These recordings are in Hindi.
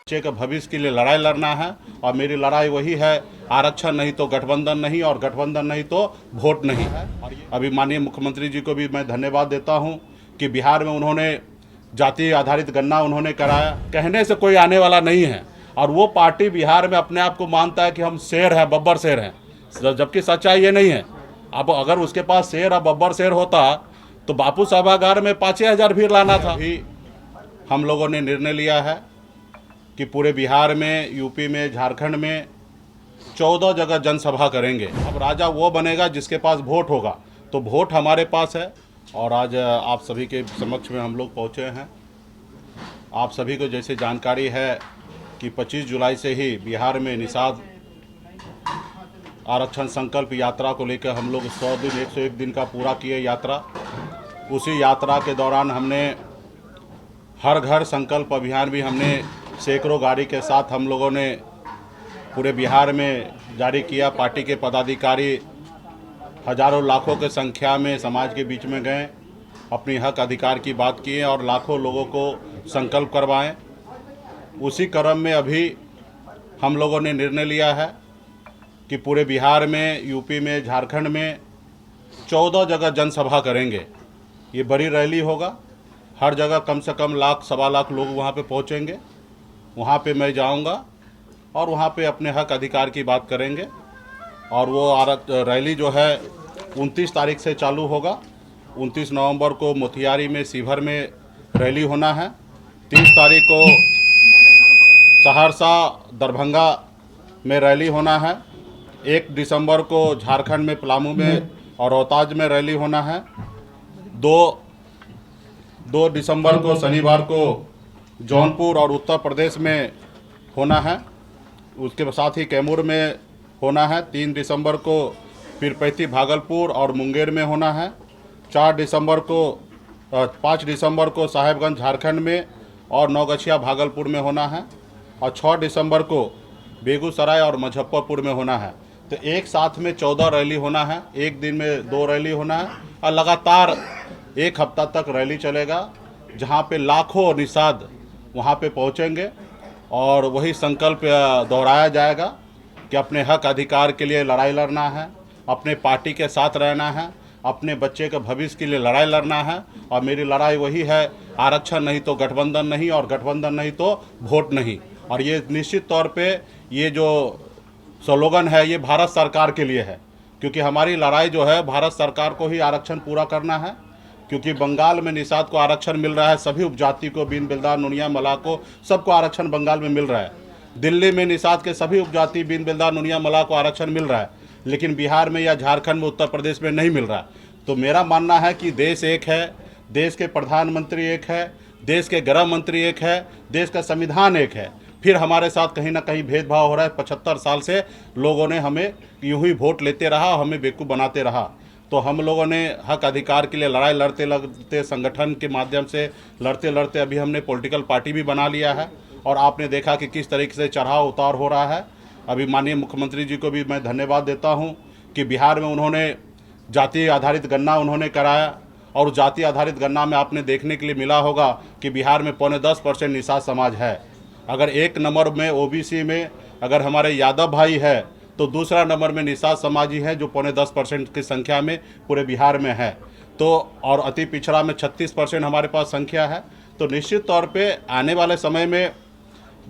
बच्चे के भविष्य के लिए लड़ाई लड़ना है और मेरी लड़ाई वही है, आरक्षण नहीं तो गठबंधन नहीं और गठबंधन नहीं तो वोट नहीं है। अभी माननीय मुख्यमंत्री जी को भी मैं धन्यवाद देता हूं कि बिहार में उन्होंने जाति आधारित गणना उन्होंने कराया। कहने से कोई आने वाला नहीं है और वो पार्टी बिहार में अपने आप को मानता है कि हम शेर हैं, बब्बर शेर हैं, जबकि सच्चाई ये नहीं है। अब अगर उसके पास शेर और बब्बर शेर होता तो बापू सभागार में 5,000 भीड़ लाना था। अभी हम लोगों ने निर्णय लिया है कि पूरे बिहार में, यूपी में, झारखंड में 14 जगह जनसभा करेंगे। अब राजा वो बनेगा जिसके पास वोट होगा, तो वोट हमारे पास है। और आज आप सभी के समक्ष में हम लोग पहुँचे हैं। आप सभी को जैसे जानकारी है कि 25 जुलाई से ही बिहार में निषाद आरक्षण संकल्प यात्रा को लेकर हम लोग 100 दिन 101 दिन का पूरा किए यात्रा। उसी यात्रा के दौरान हमने हर घर संकल्प अभियान भी हमने सैकड़ों गाड़ी के साथ हम लोगों ने पूरे बिहार में जारी किया। पार्टी के पदाधिकारी हजारों लाखों के संख्या में समाज के बीच में गए, अपनी हक अधिकार की बात किए और लाखों लोगों को संकल्प करवाएं। उसी क्रम में अभी हम लोगों ने निर्णय लिया है कि पूरे बिहार में, यूपी में, झारखंड में 14 जगह जनसभा करेंगे। ये बड़ी रैली होगा, हर जगह कम से कम लाख सवा लाख लोग वहाँ पे पहुँचेंगे। वहाँ पे मैं जाऊँगा और वहाँ पे अपने हक अधिकार की बात करेंगे। और वो रैली जो है 29 तारीख से चालू होगा। 29 नवंबर को मोतिहारी में, शिवहर में रैली होना है। 30 तारीख को सहरसा, दरभंगा में रैली होना है। 1 दिसंबर को झारखंड में पलामू में और रोहतास में रैली होना है। 2 दिसंबर को शनिवार को जौनपुर और उत्तर प्रदेश में होना है। उसके साथ ही कैमूर में होना है। 3 दिसंबर को पीरपैंती, भागलपुर और मुंगेर में होना है। 5 दिसंबर को साहेबगंज झारखंड में और नौगछिया भागलपुर में होना है। और 6 दिसंबर को बेगूसराय और मुजफ्फरपुर में होना है। तो एक साथ में 14 रैली होना है। एक दिन में 2 रैली होना है और लगातार 1 हफ्ता तक रैली चलेगा, जहाँ पे लाखों निषाद वहाँ पे पहुँचेंगे और वही संकल्प दोहराया जाएगा कि अपने हक अधिकार के लिए लड़ाई लड़ना है, अपने पार्टी के साथ रहना है, अपने बच्चे के भविष्य के लिए लड़ाई लड़ना है। और मेरी लड़ाई वही है, आरक्षण नहीं तो गठबंधन नहीं और गठबंधन नहीं तो वोट नहीं। और ये निश्चित तौर पे ये जो स्लोगन है ये भारत सरकार के लिए है, क्योंकि हमारी लड़ाई जो है भारत सरकार को ही आरक्षण पूरा करना है। क्योंकि बंगाल में निषाद को आरक्षण मिल रहा है, सभी उपजाति को, बीन बिल्दार, नुनिया, मला को, सबको आरक्षण बंगाल में मिल रहा है। दिल्ली में निषाद के सभी उपजाति, बीन बिल्दार, नुनिया, मला को आरक्षण मिल रहा है, लेकिन बिहार में या झारखंड में, उत्तर प्रदेश में नहीं मिल रहा है। तो मेरा मानना है कि देश एक है, देश के प्रधानमंत्री एक है, देश के गृह मंत्री एक है, देश का संविधान एक है, फिर हमारे साथ कहीं ना कहीं भेदभाव हो रहा है। 75 साल से लोगों ने हमें यूं ही वोट लेते रहा, हमें बेवकूफ़ बनाते रहा। तो हम लोगों ने हक अधिकार के लिए लड़ाई लड़ते लड़ते, संगठन के माध्यम से लड़ते लड़ते अभी हमने पॉलिटिकल पार्टी भी बना लिया है। और आपने देखा कि किस तरीके से चढ़ाव उतार हो रहा है। अभी माननीय मुख्यमंत्री जी को भी मैं धन्यवाद देता हूँ कि बिहार में उन्होंने जाति आधारित गणना उन्होंने कराया। और जाति आधारित गणना में आपने देखने के लिए मिला होगा कि बिहार में 0.10% निषाद समाज है। अगर 1 नंबर में ओबीसी में अगर हमारे यादव भाई है, तो दूसरा नंबर में निषाद समाजी है, जो 0.10% की संख्या में पूरे बिहार में है। तो और अति पिछड़ा में 36% हमारे पास संख्या है। तो निश्चित तौर पे आने वाले समय में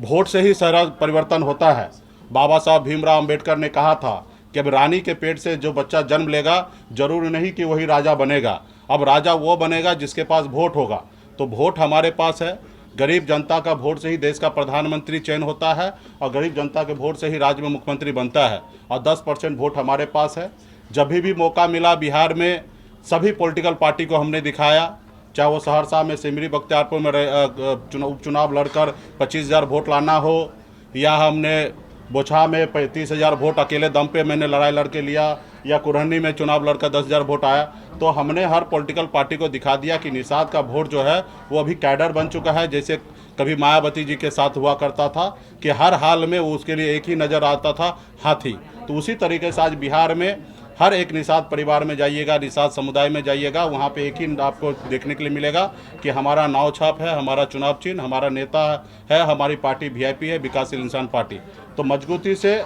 वोट से ही सारा परिवर्तन होता है। बाबा साहब भीमराव अंबेडकर ने कहा था कि अब रानी के पेट से जो बच्चा जन्म लेगा, जरूरी नहीं कि वही राजा बनेगा। अब राजा वो बनेगा जिसके पास वोट होगा। तो वोट हमारे पास है। गरीब जनता का वोट से ही देश का प्रधानमंत्री चयन होता है और गरीब जनता के वोट से ही राज्य में मुख्यमंत्री बनता है। और 10% वोट हमारे पास है। जब भी मौका मिला बिहार में सभी पॉलिटिकल पार्टी को हमने दिखाया, चाहे वो सहरसा में सिमरी बख्तियारपुर में उपचुनाव लड़कर 25,000 वोट लाना हो, या हमने बोछा में 35,000 वोट अकेले दम पे मैंने लड़ाई लड़के लिया, या कुरहनी में चुनाव लड़कर 10,000 वोट आया। तो हमने हर पॉलिटिकल पार्टी को दिखा दिया कि निषाद का वोट जो है वो अभी कैडर बन चुका है। जैसे कभी मायावती जी के साथ हुआ करता था कि हर हाल में वो उसके लिए एक ही नज़र आता था, हाथी। तो उसी तरीके से आज बिहार में हर एक निषाद परिवार में जाइएगा, निषाद समुदाय में जाइएगा, वहाँ पे एक ही आपको देखने के लिए मिलेगा कि हमारा नाव छाप है, हमारा चुनाव चिन्ह, हमारा नेता है, हमारी पार्टी वीआईपी है, विकासशील इंसान पार्टी। तो मजबूती से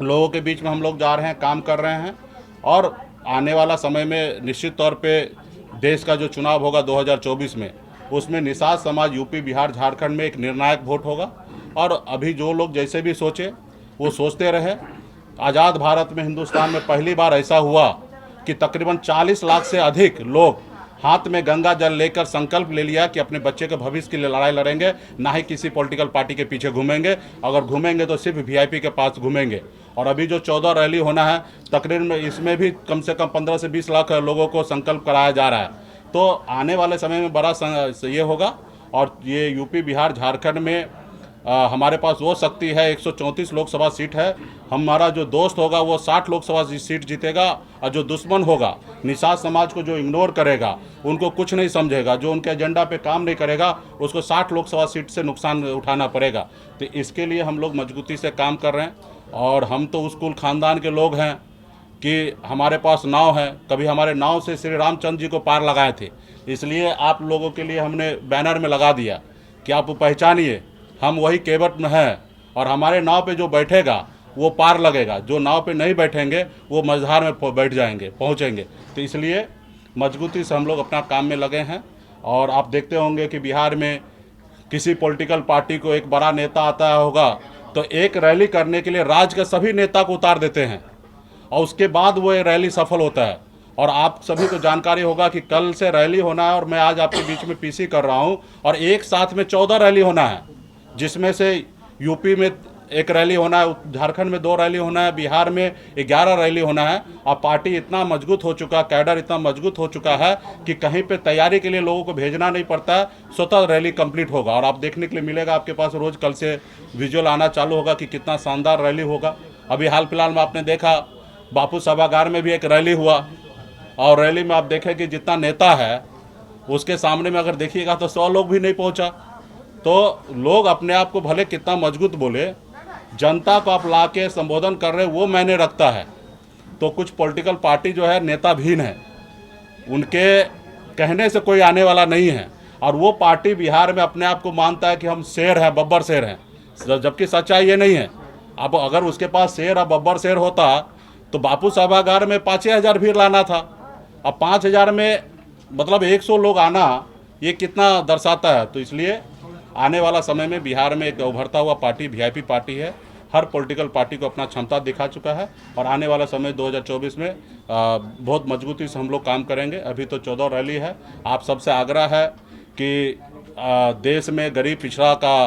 लोगों के बीच में हम लोग जा रहे हैं, काम कर रहे हैं। और आने वाला समय में निश्चित तौर पे देश का जो चुनाव होगा 2024 में, उसमें निषाद समाज यूपी, बिहार, झारखंड में एक निर्णायक वोट होगा। और अभी जो लोग जैसे भी सोचे वो सोचते रहे। आज़ाद भारत में, हिंदुस्तान में पहली बार ऐसा हुआ कि तकरीबन 40 लाख से अधिक लोग हाथ में गंगा जल लेकर संकल्प ले लिया कि अपने बच्चे के भविष्य के लिए लड़ाई लड़ेंगे, ना ही किसी पॉलिटिकल पार्टी के पीछे घूमेंगे। अगर घूमेंगे तो सिर्फ वीआईपी के पास घूमेंगे। और अभी जो 14 रैली होना है, तकरीबन इसमें भी कम से कम 15 से 20 लाख लोगों को संकल्प कराया जा रहा है। तो आने वाले समय में बड़ा ये होगा। और ये यूपी, बिहार, झारखंड में हमारे पास वो शक्ति है, 134 लोकसभा सीट है। हमारा जो दोस्त होगा वो 60 लोकसभा सीट जीतेगा। और जो दुश्मन होगा, निषाद समाज को जो इग्नोर करेगा, उनको कुछ नहीं समझेगा, जो उनके एजेंडा पे काम नहीं करेगा, उसको 60 लोकसभा सीट से नुकसान उठाना पड़ेगा। तो इसके लिए हम लोग मजबूती से काम कर रहे हैं। और हम तो उस कुल खानदान के लोग हैं कि हमारे पास नाव है, कभी हमारे नाव से श्री रामचंद्र जी को पार लगाए थे। इसलिए आप लोगों के लिए हमने बैनर में लगा दिया कि आप पहचानिए, हम वही केवट में हैं। और हमारे नाव पे जो बैठेगा वो पार लगेगा, जो नाव पे नहीं बैठेंगे वो मझधार में बैठ जाएंगे, पहुंचेंगे। तो इसलिए मजबूती से हम लोग अपना काम में लगे हैं। और आप देखते होंगे कि बिहार में किसी पॉलिटिकल पार्टी को एक बड़ा नेता आता होगा तो एक रैली करने के लिए राज्य के सभी नेता को उतार देते हैं और उसके बाद वो ये रैली सफल होता है। और आप सभी को जानकारी होगा कि कल से रैली होना है और मैं आज आपके बीच में पीसी कर रहा हूं। और एक साथ में 14 रैली होना है, जिसमें से यूपी में एक रैली होना है, झारखंड में 2 रैली होना है, बिहार में 11 रैली होना है। और पार्टी इतना मजबूत हो चुका, कैडर इतना मजबूत हो चुका है कि कहीं पे तैयारी के लिए लोगों को भेजना नहीं पड़ता है, स्वतः रैली कंप्लीट होगा। और आप देखने के लिए मिलेगा, आपके पास रोज़ कल से विजुअल आना चालू होगा कि कितना शानदार रैली होगा। अभी हाल फिलहाल में आपने देखा बापू सभागार में भी एक रैली हुआ। और रैली में आप देखें कि जितना नेता है उसके सामने में अगर देखिएगा तो 100 लोग भी नहीं पहुंचा। तो लोग अपने आप को भले कितना मजबूत बोले, जनता को आप ला के संबोधन कर रहे वो मायने रखता है। तो कुछ पॉलिटिकल पार्टी जो है नेताहीन है, उनके कहने से कोई आने वाला नहीं है। और वो पार्टी बिहार में अपने आप को मानता है कि हम शेर हैं, बब्बर शेर हैं, जबकि सच्चाई ये नहीं है। अब अगर उसके पास शेर और बब्बर शेर होता तो बापू सभागार में 5,000 भीड़ लाना था। अब 5,000 में मतलब 100 लोग आना, ये कितना दर्शाता है। तो इसलिए आने वाला समय में बिहार में एक उभरता हुआ पार्टी वीआईपी पार्टी है। हर पॉलिटिकल पार्टी को अपना क्षमता दिखा चुका है। और आने वाला समय 2024 में बहुत मजबूती से हम लोग काम करेंगे। अभी तो 14 रैली है। आप सबसे आग्रह है कि देश में गरीब पिछड़ा का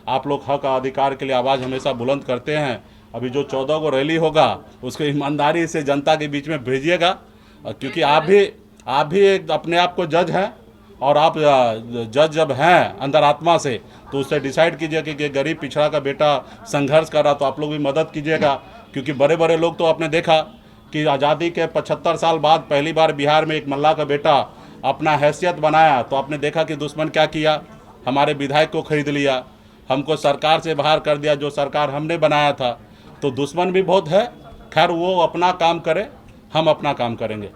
आप लोग हक अधिकार के लिए आवाज़ हमेशा बुलंद करते हैं। अभी जो 14 को रैली होगा उसको ईमानदारी से जनता के बीच में भेजिएगा, क्योंकि आप भी एक अपने आप को जज हैं। और आप जज जब हैं अंदर आत्मा से, तो उससे डिसाइड कीजिए कि गरीब पिछड़ा का बेटा संघर्ष कर रहा, तो आप लोग भी मदद कीजिएगा। क्योंकि बड़े बड़े लोग तो आपने देखा कि आज़ादी के 75 साल बाद पहली बार बिहार में एक मल्ला का बेटा अपना हैसियत बनाया, तो आपने देखा कि दुश्मन क्या किया, हमारे विधायक को खरीद लिया, हमको सरकार से बाहर कर दिया, जो सरकार हमने बनाया था। तो दुश्मन भी बहुत है। खैर वो अपना काम करे, हम अपना काम करेंगे।